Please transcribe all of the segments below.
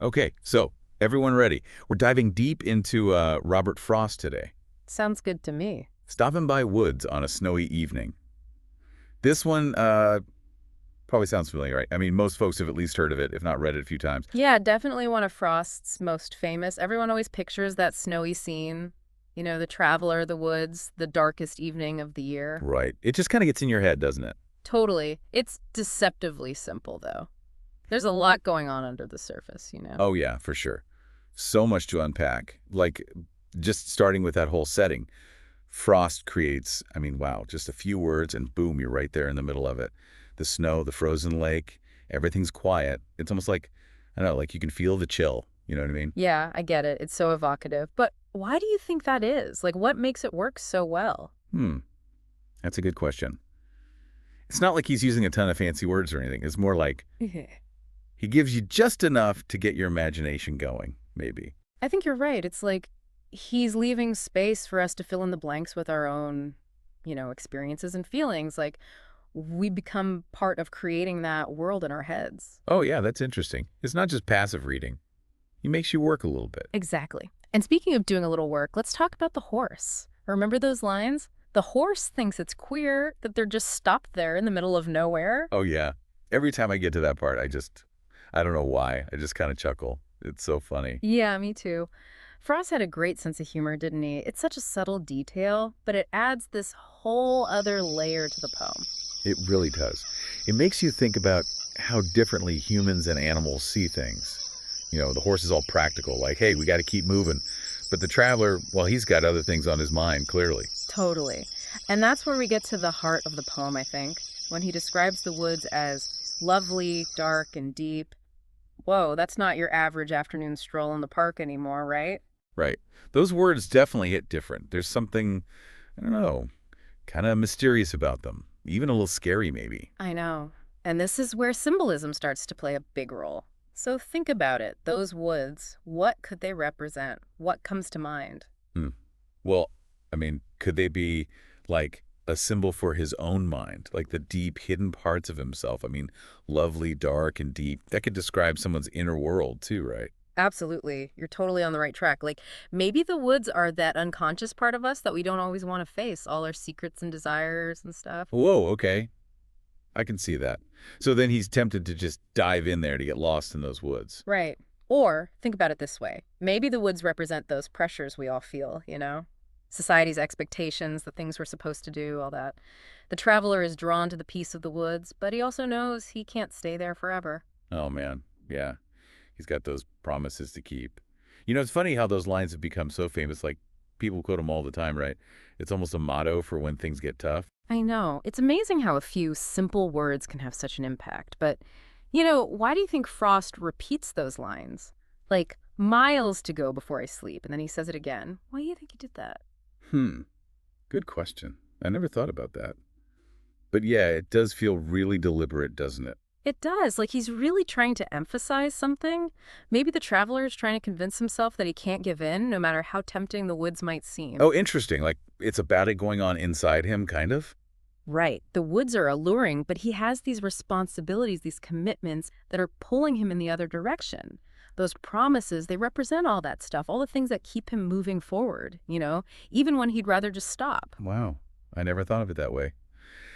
Okay, so everyone ready? We're diving deep into Robert Frost today, Sounds good to me. stopping by woods on a snowy evening. This one probably sounds familiar, right? I mean, most folks have at least heard of it, if not read it a few times. Yeah, definitely one of Frost's most famous. Everyone always pictures that snowy scene. You know, the traveler, the woods, the darkest evening of the year. Right. It just kind of gets in your head, doesn't it? Totally. It's deceptively simple, though. There's a lot going on under the surface, you know? Oh, yeah, for sure. So much to unpack. Like, just starting with that whole setting. Frost creates, I mean, wow, just a few words and boom, you're right there in the middle of it. The snow, the frozen lake, everything's quiet. It's almost like, I don't know, like you can feel the chill. You know what I mean? Yeah, I get it. It's so evocative. But why do you think that is? Like, what makes it work so well? Hmm, that's a good question. It's not like he's using a ton of fancy words or anything. It's more like he gives you just enough to get your imagination going, maybe. I think you're right. It's like he's leaving space for us to fill in the blanks with our own, experiences and feelings. Like we become part of creating that world in our heads. Oh, yeah, that's interesting. It's not just passive reading. He makes you work a little bit. Exactly. And speaking of doing a little work, let's talk about the horse. Remember those lines? The horse thinks it's queer that they're just stopped there in the middle of nowhere. Oh, yeah. Every time I get to that part, I don't know why. I just kind of chuckle. It's so funny. Yeah, me too. Frost had a great sense of humor, didn't he? It's such a subtle detail, but it adds this whole other layer to the poem. It really does. It makes you think about how differently humans and animals see things. You know, the horse is all practical, like, hey, we got to keep moving. But the traveler, well, he's got other things on his mind, clearly. Totally. And that's where we get to the heart of the poem, I think, when he describes the woods as lovely, dark, and deep. Whoa, that's not your average afternoon stroll in the park anymore, right? Right. Those words definitely hit different. There's something, I don't know, kind of mysterious about them. Even a little scary, maybe. I know. And this is where symbolism starts to play a big role. So think about it. Those woods, what could they represent? What comes to mind? Hmm. Well, I mean, could they be like a symbol for his own mind, like the deep hidden parts of himself? I mean, lovely, dark, and deep. That could describe someone's inner world too, right? Absolutely. You're totally on the right track. Like maybe the woods are that unconscious part of us that we don't always want to face, all our secrets and desires and stuff. Whoa, okay. I can see that. So then he's tempted to just dive in there to get lost in those woods. Right. Or think about it this way. Maybe the woods represent those pressures we all feel, Society's expectations, the things we're supposed to do, all that. The traveler is drawn to the peace of the woods, but he also knows he can't stay there forever. Oh, man. Yeah. He's got those promises to keep. You know, it's funny how those lines have become so famous. Like, people quote them all the time, right? It's almost a motto for when things get tough. I know. It's amazing how a few simple words can have such an impact. But, why do you think Frost repeats those lines? Like, miles to go before I sleep, and then he says it again. Why do you think he did that? Good question. I never thought about that. But yeah, it does feel really deliberate, doesn't it? It does. Like he's really trying to emphasize something. Maybe the traveler is trying to convince himself that he can't give in, no matter how tempting the woods might seem. Oh, interesting. Like it's a battle going on inside him, kind of? Right. The woods are alluring, but he has these responsibilities, these commitments that are pulling him in the other direction. Those promises, they represent all that stuff, all the things that keep him moving forward, even when he'd rather just stop. Wow. I never thought of it that way.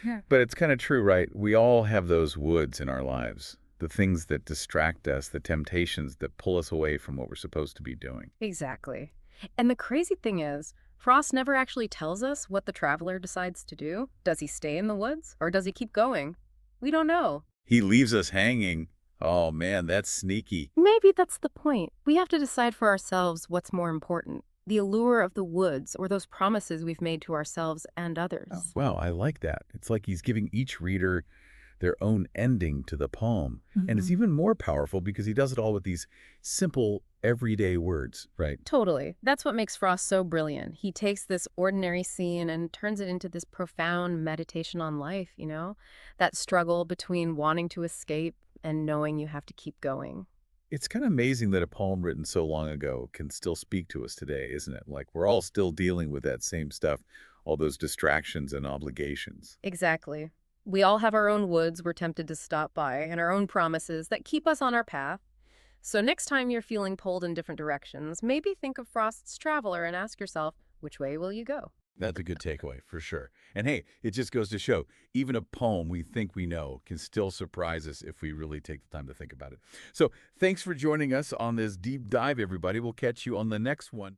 Yeah. But it's kind of true, right? We all have those woods in our lives. The things that distract us, the temptations that pull us away from what we're supposed to be doing. Exactly. And the crazy thing is, Frost never actually tells us what the traveler decides to do. Does he stay in the woods or does he keep going? We don't know. He leaves us hanging. Oh, man, that's sneaky. Maybe that's the point. We have to decide for ourselves what's more important, the allure of the woods or those promises we've made to ourselves and others. Oh, wow, I like that. It's like he's giving each reader their own ending to the poem. And it's even more powerful because he does it all with these simple, everyday words, right? Totally. That's what makes Frost so brilliant. He takes this ordinary scene and turns it into this profound meditation on life, That struggle between wanting to escape and knowing you have to keep going. It's kind of amazing that a poem written so long ago can still speak to us today, isn't it? Like we're all still dealing with that same stuff, all those distractions and obligations. Exactly. We all have our own woods we're tempted to stop by and our own promises that keep us on our path. So next time you're feeling pulled in different directions, maybe think of Frost's Traveler and ask yourself, which way will you go? That's a good takeaway, for sure. And hey, it just goes to show, even a poem we think we know can still surprise us if we really take the time to think about it. So thanks for joining us on this deep dive, everybody. We'll catch you on the next one.